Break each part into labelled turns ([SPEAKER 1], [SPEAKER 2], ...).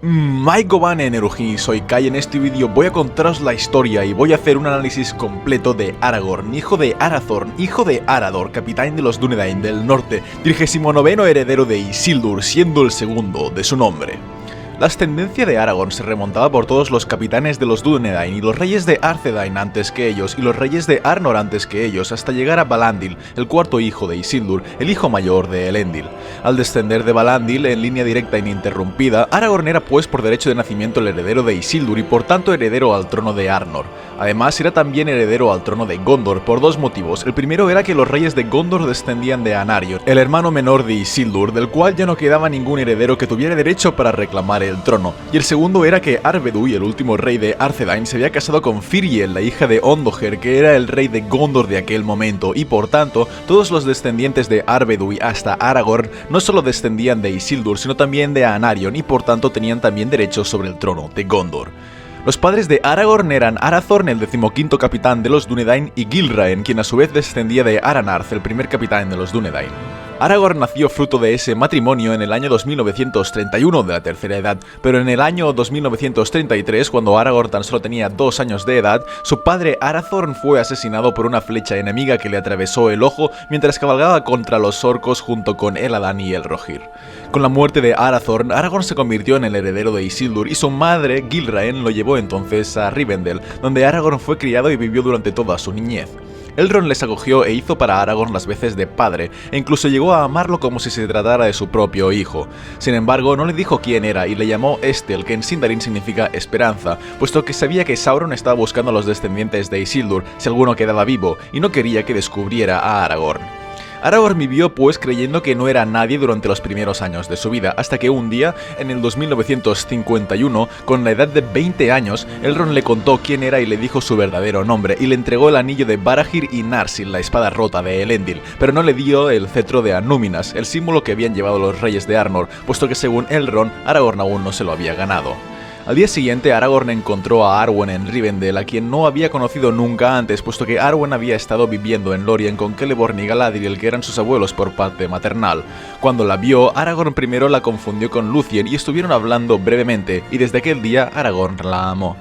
[SPEAKER 1] Maikoban Eneruji, soy Kai. En este vídeo voy a contaros la historia y voy a hacer un análisis completo de Aragorn, hijo de Arathorn, hijo de Arador, capitán de los Dúnedain del norte, 39º heredero de Isildur, siendo el segundo de su nombre. La ascendencia de Aragorn se remontaba por todos los capitanes de los Dúnedain y los reyes de Arthedain antes que ellos y los reyes de Arnor antes que ellos, hasta llegar a Valandil, el cuarto hijo de Isildur, el hijo mayor de Elendil. Al descender de Valandil en línea directa ininterrumpida, Aragorn era pues por derecho de nacimiento el heredero de Isildur y por tanto heredero al trono de Arnor. Además era también heredero al trono de Gondor por dos motivos. El primero era que los reyes de Gondor descendían de Anarion, el hermano menor de Isildur, del cual ya no quedaba ningún heredero que tuviera derecho para reclamar el trono. Y el segundo era que Arvedui, el último rey de Arthedain, se había casado con Firiel, la hija de Ondoher, que era el rey de Gondor de aquel momento, y por tanto, todos los descendientes de Arvedui hasta Aragorn no solo descendían de Isildur, sino también de Anarion, y por tanto tenían también derechos sobre el trono de Gondor. Los padres de Aragorn eran Arathorn, el 15º capitán de los Dúnedain, y Gilraen, quien a su vez descendía de Aranarth, el primer capitán de los Dúnedain. Aragorn nació fruto de ese matrimonio en el año 2931 de la tercera edad, pero en el año 2933, cuando Aragorn tan solo tenía 2 años de edad, su padre Arathorn fue asesinado por una flecha enemiga que le atravesó el ojo mientras cabalgaba contra los orcos junto con Eladan y Elrohir. Con la muerte de Arathorn, Aragorn se convirtió en el heredero de Isildur y su madre, Gilraen, lo llevó entonces a Rivendell, donde Aragorn fue criado y vivió durante toda su niñez. Elrond les acogió e hizo para Aragorn las veces de padre, e incluso llegó a amarlo como si se tratara de su propio hijo. Sin embargo, no le dijo quién era y le llamó Estel, que en Sindarin significa esperanza, puesto que sabía que Sauron estaba buscando a los descendientes de Isildur si alguno quedaba vivo, y no quería que descubriera a Aragorn. Aragorn vivió pues creyendo que no era nadie durante los primeros años de su vida, hasta que un día, en el 2951, con la edad de 20 años, Elrond le contó quién era y le dijo su verdadero nombre, y le entregó el anillo de Barahir y Narsil, la espada rota de Elendil, pero no le dio el cetro de Anúminas, el símbolo que habían llevado los reyes de Arnor, puesto que según Elrond, Aragorn aún no se lo había ganado. Al día siguiente, Aragorn encontró a Arwen en Rivendell, a quien no había conocido nunca antes, puesto que Arwen había estado viviendo en Lórien con Celeborn y Galadriel, que eran sus abuelos por parte maternal. Cuando la vio, Aragorn primero la confundió con Lúthien y estuvieron hablando brevemente, y desde aquel día Aragorn la amó.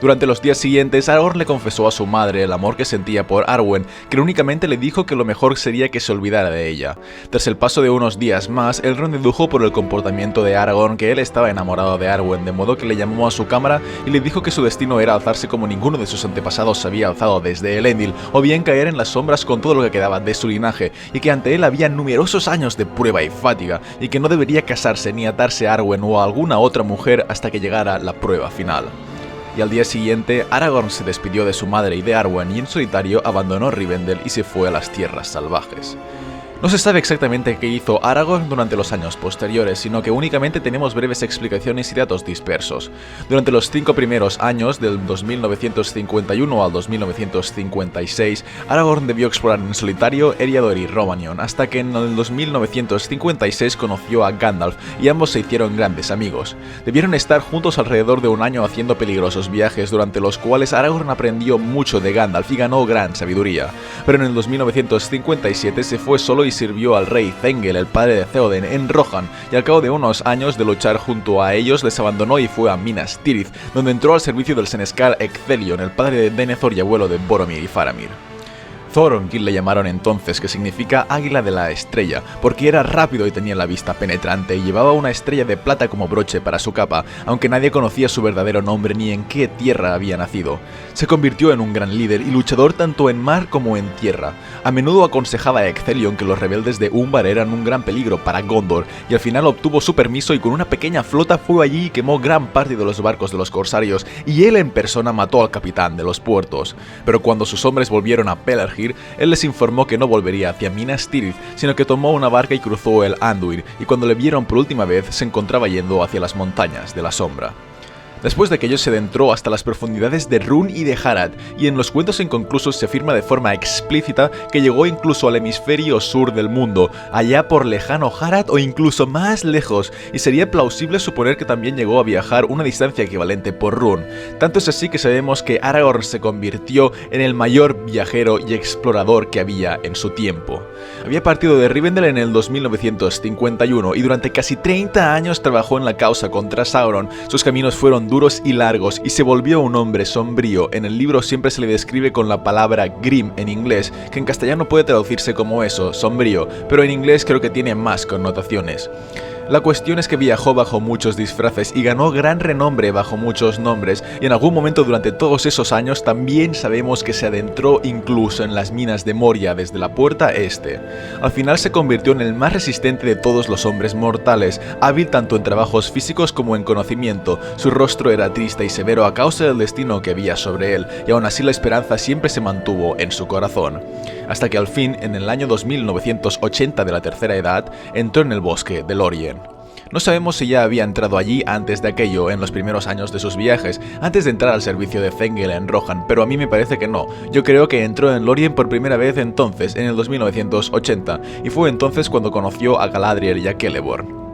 [SPEAKER 1] Durante los días siguientes, Aragorn le confesó a su madre el amor que sentía por Arwen, que únicamente le dijo que lo mejor sería que se olvidara de ella. Tras el paso de unos días más, Elrond dedujo por el comportamiento de Aragorn que él estaba enamorado de Arwen, de modo que le llamó a su cámara y le dijo que su destino era alzarse como ninguno de sus antepasados se había alzado desde Elendil, o bien caer en las sombras con todo lo que quedaba de su linaje, y que ante él había numerosos años de prueba y fatiga, y que no debería casarse ni atarse a Arwen o a alguna otra mujer hasta que llegara la prueba final. Y al día siguiente, Aragorn se despidió de su madre y de Arwen y en solitario abandonó Rivendell y se fue a las tierras salvajes. No se sabe exactamente qué hizo Aragorn durante los años posteriores, sino que únicamente tenemos breves explicaciones y datos dispersos. Durante los 5 primeros años, del 2951 al 2956, Aragorn debió explorar en solitario Eriador y Rhovanion, hasta que en el 2956 conoció a Gandalf y ambos se hicieron grandes amigos. Debieron estar juntos alrededor de un año haciendo peligrosos viajes, durante los cuales Aragorn aprendió mucho de Gandalf y ganó gran sabiduría. Pero en el 2957 se fue solo y sirvió al rey Thengel, el padre de Theoden, en Rohan, y al cabo de unos años de luchar junto a ellos les abandonó y fue a Minas Tirith, donde entró al servicio del senescal Ecthelion, el padre de Denethor y abuelo de Boromir y Faramir. Thorongil le llamaron entonces, que significa águila de la estrella, porque era rápido y tenía la vista penetrante y llevaba una estrella de plata como broche para su capa, aunque nadie conocía su verdadero nombre ni en qué tierra había nacido. Se convirtió en un gran líder y luchador tanto en mar como en tierra. A menudo aconsejaba a Ecthelion que los rebeldes de Umbar eran un gran peligro para Gondor, y al final obtuvo su permiso y con una pequeña flota fue allí y quemó gran parte de los barcos de los corsarios, y él en persona mató al capitán de los puertos. Pero cuando sus hombres volvieron a Pelargir, él les informó que no volvería hacia Minas Tirith, sino que tomó una barca y cruzó el Anduin, y cuando le vieron por última vez se encontraba yendo hacia las montañas de la sombra. Después de aquello se adentró hasta las profundidades de Rhûn y de Harad, y en los cuentos inconclusos se afirma de forma explícita que llegó incluso al hemisferio sur del mundo, allá por lejano Harad o incluso más lejos, y sería plausible suponer que también llegó a viajar una distancia equivalente por Rhûn. Tanto es así que sabemos que Aragorn se convirtió en el mayor viajero y explorador que había en su tiempo. Había partido de Rivendell en el 2951 y durante casi 30 años trabajó en la causa contra Sauron. Sus caminos fueron duros y largos y se volvió un hombre sombrío. En el libro siempre se le describe con la palabra grim en inglés, que en castellano puede traducirse como eso, sombrío, pero en inglés creo que tiene más connotaciones. La cuestión es que viajó bajo muchos disfraces y ganó gran renombre bajo muchos nombres, y en algún momento durante todos esos años también sabemos que se adentró incluso en las minas de Moria desde la puerta este. Al final se convirtió en el más resistente de todos los hombres mortales, hábil tanto en trabajos físicos como en conocimiento. Su rostro era triste y severo a causa del destino que había sobre él, y aún así la esperanza siempre se mantuvo en su corazón. Hasta que al fin, en el año 2980 de la Tercera Edad, entró en el bosque de Lórien. No sabemos si ya había entrado allí antes de aquello, en los primeros años de sus viajes, antes de entrar al servicio de Thengel en Rohan, pero a mí me parece que no. Yo creo que entró en Lórien por primera vez entonces, en el 2980, y fue entonces cuando conoció a Galadriel y a Celeborn.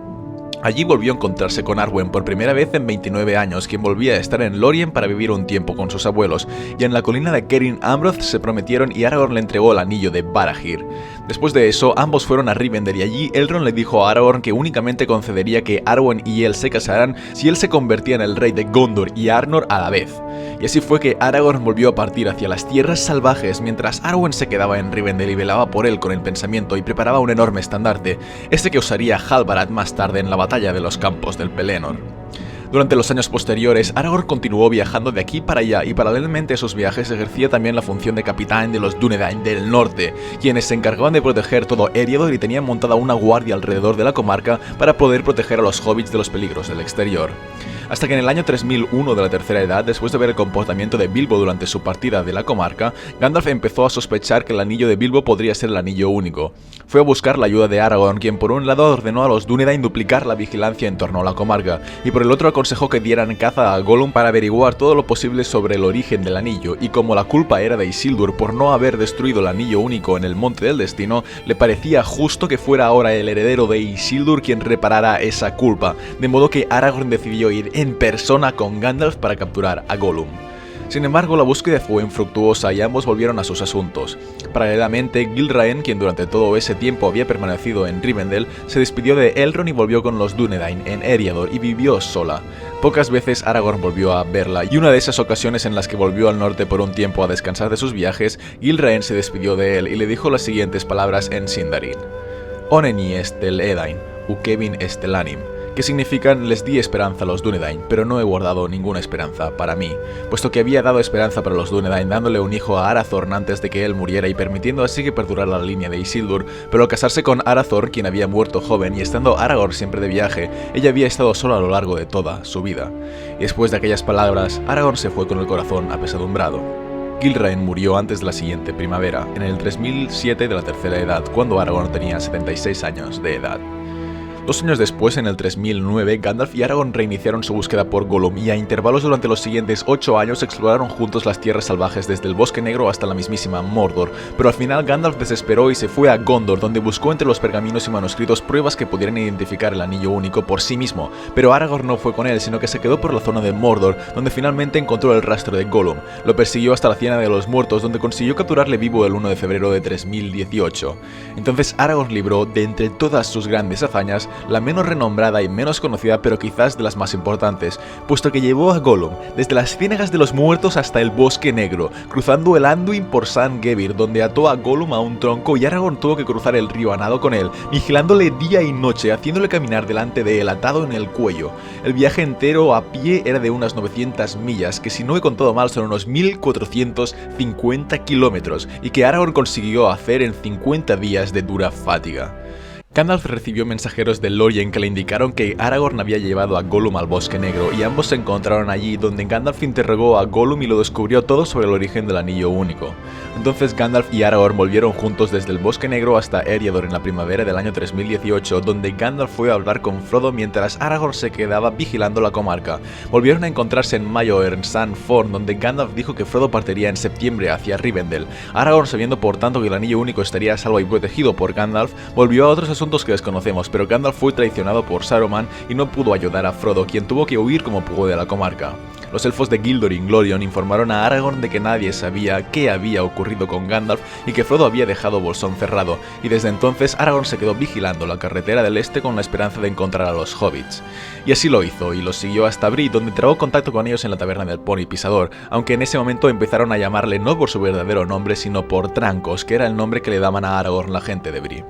[SPEAKER 1] Allí volvió a encontrarse con Arwen por primera vez en 29 años, quien volvía a estar en Lórien para vivir un tiempo con sus abuelos, y en la colina de Kerin Amroth se prometieron y Aragorn le entregó el anillo de Barahir. Después de eso, ambos fueron a Rivendell y allí Elrond le dijo a Aragorn que únicamente concedería que Arwen y él se casaran si él se convertía en el rey de Gondor y Arnor a la vez. Y así fue que Aragorn volvió a partir hacia las tierras salvajes mientras Arwen se quedaba en Rivendell y velaba por él con el pensamiento y preparaba un enorme estandarte, este que usaría Halbarad más tarde en la batalla de los campos del Pelennor. Durante los años posteriores, Aragorn continuó viajando de aquí para allá y paralelamente a sus viajes ejercía también la función de capitán de los Dúnedain del norte, quienes se encargaban de proteger todo Eriador y tenían montada una guardia alrededor de la comarca para poder proteger a los hobbits de los peligros del exterior. Hasta que en el año 3001 de la Tercera Edad, después de ver el comportamiento de Bilbo durante su partida de la comarca, Gandalf empezó a sospechar que el anillo de Bilbo podría ser el anillo único. Fue a buscar la ayuda de Aragorn, quien por un lado ordenó a los Dúnedain duplicar la vigilancia en torno a la comarca, y por el otro aconsejó que dieran caza a Gollum para averiguar todo lo posible sobre el origen del anillo, y como la culpa era de Isildur por no haber destruido el anillo único en el Monte del Destino, le parecía justo que fuera ahora el heredero de Isildur quien reparara esa culpa, de modo que Aragorn decidió ir en persona con Gandalf para capturar a Gollum. Sin embargo, la búsqueda fue infructuosa y ambos volvieron a sus asuntos. Paralelamente, Gilraen, quien durante todo ese tiempo había permanecido en Rivendell, se despidió de Elrond y volvió con los Dúnedain en Eriador y vivió sola. Pocas veces Aragorn volvió a verla, y una de esas ocasiones en las que volvió al norte por un tiempo a descansar de sus viajes, Gilraen se despidió de él y le dijo las siguientes palabras en Sindarin: Oneni estel Edain, ukevin estelanim, que significan les di esperanza a los Dúnedain, pero no he guardado ninguna esperanza para mí, puesto que había dado esperanza para los Dúnedain dándole un hijo a Arathorn antes de que él muriera y permitiendo así que perdurara la línea de Isildur, pero al casarse con Arathorn, quien había muerto joven, y estando Aragorn siempre de viaje, ella había estado sola a lo largo de toda su vida. Y después de aquellas palabras, Aragorn se fue con el corazón apesadumbrado. Gilraen murió antes de la siguiente primavera, en el 3007 de la Tercera Edad, cuando Aragorn tenía 76 años de edad. 2 años después, en el 3009, Gandalf y Aragorn reiniciaron su búsqueda por Gollum y a intervalos durante los siguientes 8 años exploraron juntos las tierras salvajes desde el Bosque Negro hasta la mismísima Mordor, pero al final Gandalf desesperó y se fue a Gondor, donde buscó entre los pergaminos y manuscritos pruebas que pudieran identificar el anillo único por sí mismo, pero Aragorn no fue con él, sino que se quedó por la zona de Mordor, donde finalmente encontró el rastro de Gollum. Lo persiguió hasta la Ciénaga de los Muertos, donde consiguió capturarle vivo el 1 de febrero de 3018. Entonces Aragorn libró, de entre todas sus grandes hazañas, la menos renombrada y menos conocida, pero quizás de las más importantes, puesto que llevó a Gollum desde las Ciénagas de los Muertos hasta el Bosque Negro, cruzando el Anduin por San Gebir, donde ató a Gollum a un tronco y Aragorn tuvo que cruzar el río a nado con él, vigilándole día y noche, haciéndole caminar delante de él atado en el cuello. El viaje entero a pie era de unas 900 millas, que si no he contado mal son unos 1450 kilómetros, y que Aragorn consiguió hacer en 50 días de dura fatiga. Gandalf recibió mensajeros de Lórien que le indicaron que Aragorn había llevado a Gollum al Bosque Negro y ambos se encontraron allí, donde Gandalf interrogó a Gollum y lo descubrió todo sobre el origen del Anillo Único. Entonces Gandalf y Aragorn volvieron juntos desde el Bosque Negro hasta Eriador en la primavera del año 3018, donde Gandalf fue a hablar con Frodo mientras Aragorn se quedaba vigilando la comarca. Volvieron a encontrarse en mayo en Sandforn, donde Gandalf dijo que Frodo partiría en septiembre hacia Rivendell. Aragorn, sabiendo por tanto que el Anillo Único estaría a salvo y protegido por Gandalf, volvió a otros asuntos que desconocemos, pero Gandalf fue traicionado por Saruman y no pudo ayudar a Frodo, quien tuvo que huir como pudo de la comarca. Los elfos de Gildorin Glorion informaron a Aragorn de que nadie sabía qué había ocurrido con Gandalf y que Frodo había dejado Bolsón cerrado, y desde entonces Aragorn se quedó vigilando la carretera del este con la esperanza de encontrar a los hobbits. Y así lo hizo, y los siguió hasta Bree, donde trabó contacto con ellos en la taberna del Pony Pisador, aunque en ese momento empezaron a llamarle no por su verdadero nombre, sino por Trancos, que era el nombre que le daban a Aragorn la gente de Bree.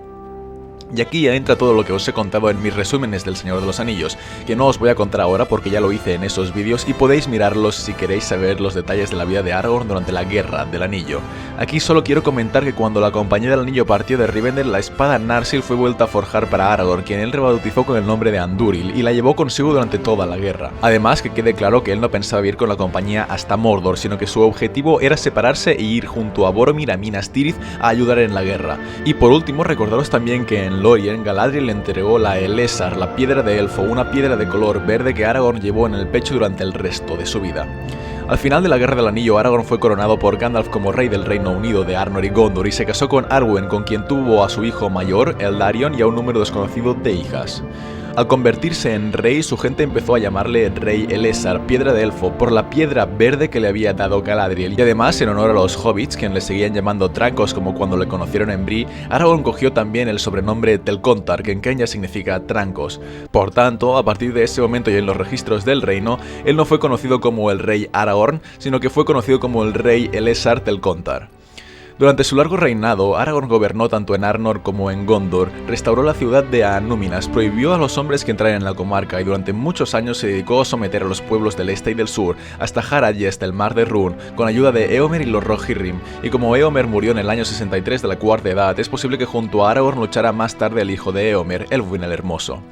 [SPEAKER 1] Y aquí ya entra todo lo que os he contado en mis resúmenes del Señor de los Anillos, que no os voy a contar ahora porque ya lo hice en esos vídeos y podéis mirarlos si queréis saber los detalles de la vida de Aragorn durante la Guerra del Anillo. Aquí solo quiero comentar que cuando la Compañía del Anillo partió de Rivendell, la espada Narsil fue vuelta a forjar para Aragorn, quien él rebautizó con el nombre de Andúril, y la llevó consigo durante toda la guerra. Además, que quede claro que él no pensaba ir con la compañía hasta Mordor, sino que su objetivo era separarse e ir junto a Boromir a Minas Tirith a ayudar en la guerra. Y por último, recordaros también que en Lórien, Galadriel le entregó la Elessar, la piedra de elfo, una piedra de color verde que Aragorn llevó en el pecho durante el resto de su vida. Al final de la Guerra del Anillo, Aragorn fue coronado por Gandalf como rey del Reino Unido de Arnor y Gondor y se casó con Arwen, con quien tuvo a su hijo mayor, Eldarion, y a un número desconocido de hijas. Al convertirse en rey, su gente empezó a llamarle Rey Elessar, piedra de elfo, por la piedra verde que le había dado Galadriel. Y además, en honor a los hobbits, quien le seguían llamando Trancos como cuando le conocieron en Bree, Aragorn cogió también el sobrenombre Telcontar, que en quenya significa Trancos. Por tanto, a partir de ese momento y en los registros del reino, él no fue conocido como el Rey Aragorn, sino que fue conocido como el Rey Elessar Telcontar. Durante su largo reinado, Aragorn gobernó tanto en Arnor como en Gondor, restauró la ciudad de Anúminas, prohibió a los hombres que entraran en la comarca y durante muchos años se dedicó a someter a los pueblos del este y del sur, hasta Harad y hasta el mar de Rhûn, con ayuda de Éomer y los Rohirrim. Y como Éomer murió en el año 63 de la Cuarta Edad, es posible que junto a Aragorn luchara más tarde el hijo de Éomer, Elwyn el Hermoso.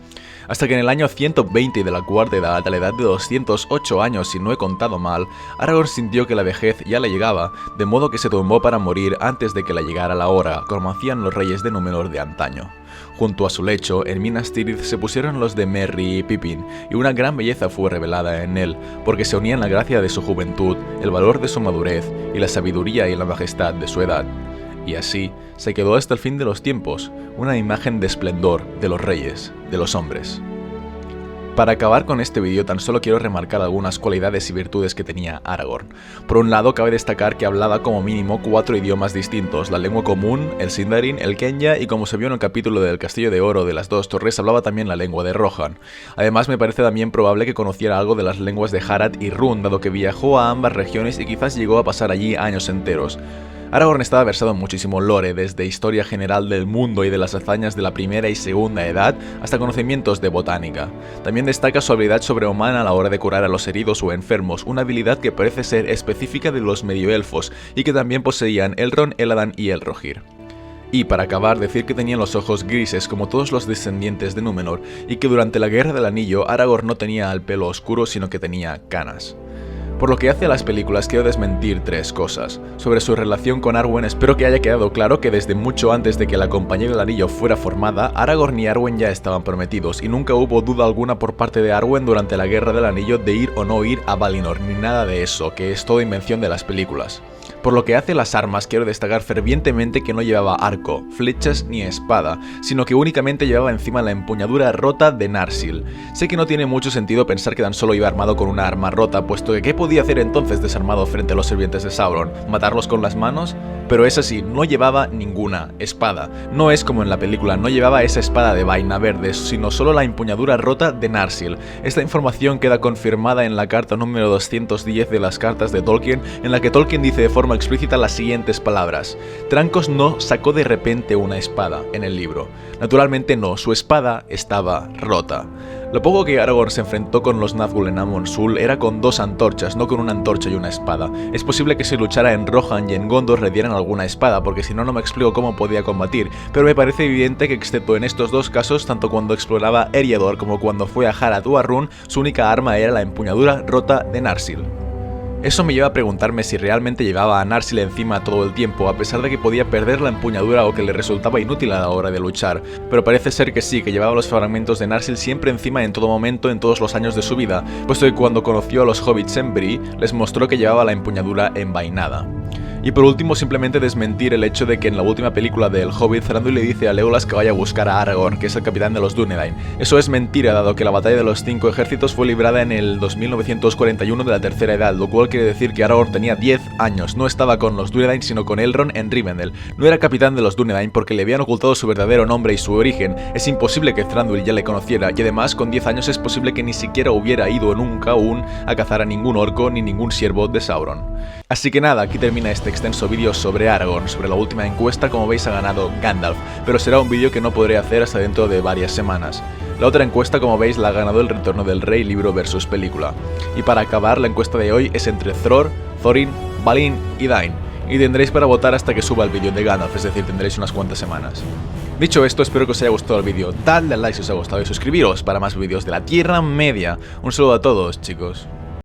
[SPEAKER 1] Hasta que en el año 120 de la Cuarta Edad, a la edad de 208 años si no he contado mal, Aragorn sintió que la vejez ya le llegaba, de modo que se tumbó para morir antes de que le llegara la hora, como hacían los reyes de Númenor de antaño. Junto a su lecho, en Minas Tirith se pusieron los de Merry y Pippin, y una gran belleza fue revelada en él, porque se unían la gracia de su juventud, el valor de su madurez, y la sabiduría y la majestad de su edad. Y así se quedó hasta el fin de los tiempos, una imagen de esplendor de los reyes, de los hombres. Para acabar con este vídeo tan solo quiero remarcar algunas cualidades y virtudes que tenía Aragorn. Por un lado, cabe destacar que hablaba como mínimo 4 idiomas distintos, la lengua común, el Sindarin, el Quenya y como se vio en el capítulo del Castillo de Oro de las Dos Torres hablaba también la lengua de Rohan. Además me parece también probable que conociera algo de las lenguas de Harad y Rhûn, dado que viajó a ambas regiones y quizás llegó a pasar allí años enteros. Aragorn estaba versado en muchísimo lore, desde historia general del mundo y de las hazañas de la Primera y Segunda Edad hasta conocimientos de botánica. También destaca su habilidad sobrehumana a la hora de curar a los heridos o enfermos, una habilidad que parece ser específica de los medioelfos y que también poseían Elrond, Elladan y Elrohir. Y para acabar, decir que tenían los ojos grises como todos los descendientes de Númenor y que durante la Guerra del Anillo Aragorn no tenía el pelo oscuro sino que tenía canas. Por lo que hace a las películas, quiero desmentir 3 cosas. Sobre su relación con Arwen, espero que haya quedado claro que desde mucho antes de que la Compañía del Anillo fuera formada, Aragorn y Arwen ya estaban prometidos, y nunca hubo duda alguna por parte de Arwen durante la Guerra del Anillo de ir o no ir a Valinor, ni nada de eso, que es todo invención de las películas. Por lo que hace a las armas, quiero destacar fervientemente que no llevaba arco, flechas ni espada, sino que únicamente llevaba encima la empuñadura rota de Narsil. Sé que no tiene mucho sentido pensar que tan solo iba armado con una arma rota, puesto que ¿qué podía hacer entonces desarmado frente a los sirvientes de Sauron? ¿Matarlos con las manos? Pero es así, no llevaba ninguna espada. No es como en la película, no llevaba esa espada de vaina verde, sino solo la empuñadura rota de Narsil. Esta información queda confirmada en la carta número 210 de las cartas de Tolkien, en la que Tolkien dice de forma explícita las siguientes palabras: Trancos no sacó de repente una espada en el libro. Naturalmente no, su espada estaba rota. Lo poco que Aragorn se enfrentó con los Nazgûl en Amon Sul era con 2 antorchas, no con una antorcha y una espada. Es posible que si luchara en Rohan y en Gondor le dieran alguna espada, porque si no, no me explico cómo podía combatir, pero me parece evidente que excepto en estos dos casos, tanto cuando exploraba Eriador como cuando fue a Harad o a Rhûn, su única arma era la empuñadura rota de Narsil. Eso me lleva a preguntarme si realmente llevaba a Narsil encima todo el tiempo, a pesar de que podía perder la empuñadura o que le resultaba inútil a la hora de luchar, pero parece ser que sí, que llevaba los fragmentos de Narsil siempre encima en todo momento en todos los años de su vida, puesto que cuando conoció a los hobbits en Bree, les mostró que llevaba la empuñadura envainada. Y por último, simplemente desmentir el hecho de que en la última película de El Hobbit, Thranduil le dice a Legolas que vaya a buscar a Aragorn, que es el capitán de los Dúnedain. Eso es mentira, dado que la batalla de los 5 ejércitos fue librada en el 2941 de la Tercera Edad, lo cual quiere decir que Aragorn tenía 10 años, no estaba con los Dúnedain sino con Elrond en Rivendell. No era capitán de los Dúnedain porque le habían ocultado su verdadero nombre y su origen, es imposible que Thranduil ya le conociera, y además con 10 años es posible que ni siquiera hubiera ido nunca aún a cazar a ningún orco ni ningún siervo de Sauron. Así que nada, aquí termina este extenso vídeo sobre Aragorn. Sobre la última encuesta, como veis, ha ganado Gandalf, pero será un vídeo que no podré hacer hasta dentro de varias semanas. La otra encuesta, como veis, la ha ganado El Retorno del Rey, libro versus película. Y para acabar, la encuesta de hoy es entre Thror, Thorin, Balin y Dain. Y tendréis para votar hasta que suba el vídeo de Gandalf, es decir, tendréis unas cuantas semanas. Dicho esto, espero que os haya gustado el vídeo. Dadle al like si os ha gustado y suscribiros para más vídeos de la Tierra Media. Un saludo a todos, chicos.